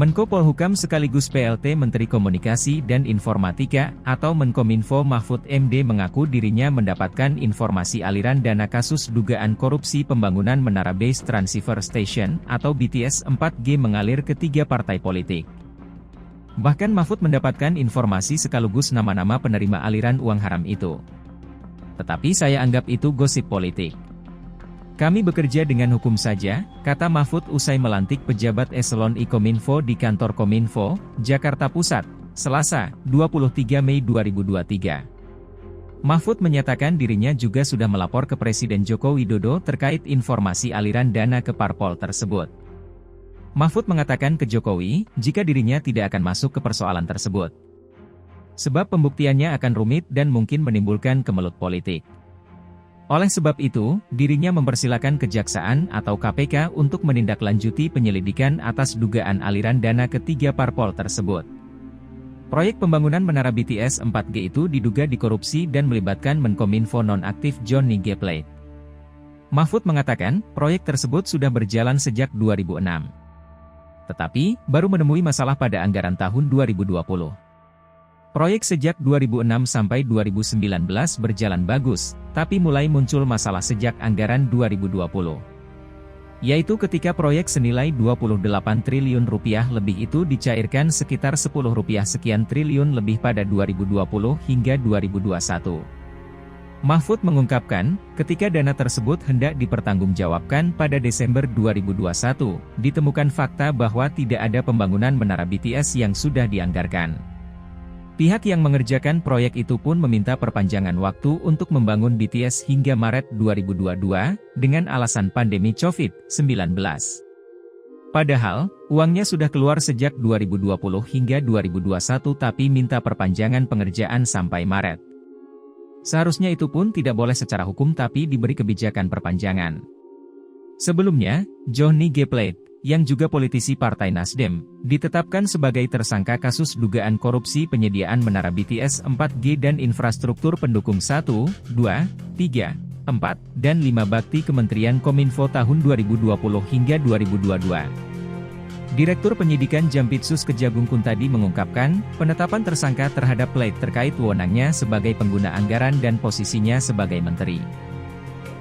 Menko Polhukam sekaligus PLT Menteri Komunikasi dan Informatika atau Menkominfo Mahfud MD mengaku dirinya mendapatkan informasi aliran dana kasus dugaan korupsi pembangunan Menara Base Transceiver Station atau BTS 4G mengalir ke 3 partai politik. Bahkan Mahfud mendapatkan informasi sekaligus nama-nama penerima aliran uang haram itu. Tetapi saya anggap itu gosip politik. Kami bekerja dengan hukum saja, kata Mahfud usai melantik pejabat eselon I-Kominfo di kantor Kominfo, Jakarta Pusat, Selasa, 23 Mei 2023. Mahfud menyatakan dirinya juga sudah melapor ke Presiden Joko Widodo terkait informasi aliran dana ke parpol tersebut. Mahfud mengatakan ke Jokowi, jika dirinya tidak akan masuk ke persoalan tersebut. Sebab pembuktiannya akan rumit dan mungkin menimbulkan kemelut politik. Oleh sebab itu, dirinya mempersilakan Kejaksaan atau KPK untuk menindaklanjuti penyelidikan atas dugaan aliran dana ke 3 parpol tersebut. Proyek pembangunan Menara BTS 4G itu diduga dikorupsi dan melibatkan Menkominfo nonaktif Johnny G. Plate. Mahfud mengatakan, proyek tersebut sudah berjalan sejak 2006. Tetapi, baru menemui masalah pada anggaran tahun 2020. Proyek sejak 2006 sampai 2019 berjalan bagus, tapi mulai muncul masalah sejak anggaran 2020. Yaitu ketika proyek senilai 28 triliun rupiah lebih itu dicairkan sekitar 10 rupiah sekian triliun lebih pada 2020 hingga 2021. Mahfud mengungkapkan, ketika dana tersebut hendak dipertanggungjawabkan pada Desember 2021, ditemukan fakta bahwa tidak ada pembangunan Menara BTS yang sudah dianggarkan. Pihak yang mengerjakan proyek itu pun meminta perpanjangan waktu untuk membangun BTS hingga Maret 2022, dengan alasan pandemi COVID-19. Padahal, uangnya sudah keluar sejak 2020 hingga 2021 tapi minta perpanjangan pengerjaan sampai Maret. Seharusnya itu pun tidak boleh secara hukum tapi diberi kebijakan perpanjangan. Sebelumnya, Johnny G. Plate, yang juga politisi Partai Nasdem, ditetapkan sebagai tersangka kasus dugaan korupsi penyediaan Menara BTS 4G dan infrastruktur pendukung 1, 2, 3, 4, dan 5 bakti Kementerian Kominfo tahun 2020 hingga 2022. Direktur Penyidikan Jampitsus Kejagung Kuntadi mengungkapkan, penetapan tersangka terhadap Plate terkait wewenangnya sebagai pengguna anggaran dan posisinya sebagai menteri.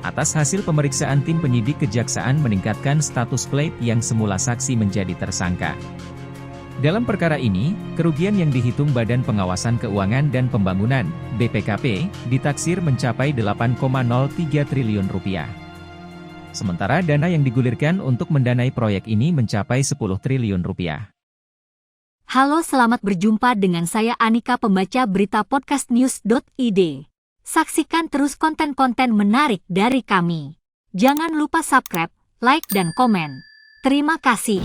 Atas hasil pemeriksaan tim penyidik Kejaksaan meningkatkan status Plate yang semula saksi menjadi tersangka. Dalam perkara ini, kerugian yang dihitung Badan Pengawasan Keuangan dan Pembangunan, BPKP, ditaksir mencapai 8,03 triliun rupiah. Sementara dana yang digulirkan untuk mendanai proyek ini mencapai 10 triliun rupiah. Halo, selamat berjumpa dengan saya Anika, pembaca berita podcastnews.id. Saksikan terus konten-konten menarik dari kami. Jangan lupa subscribe, like, dan komen. Terima kasih.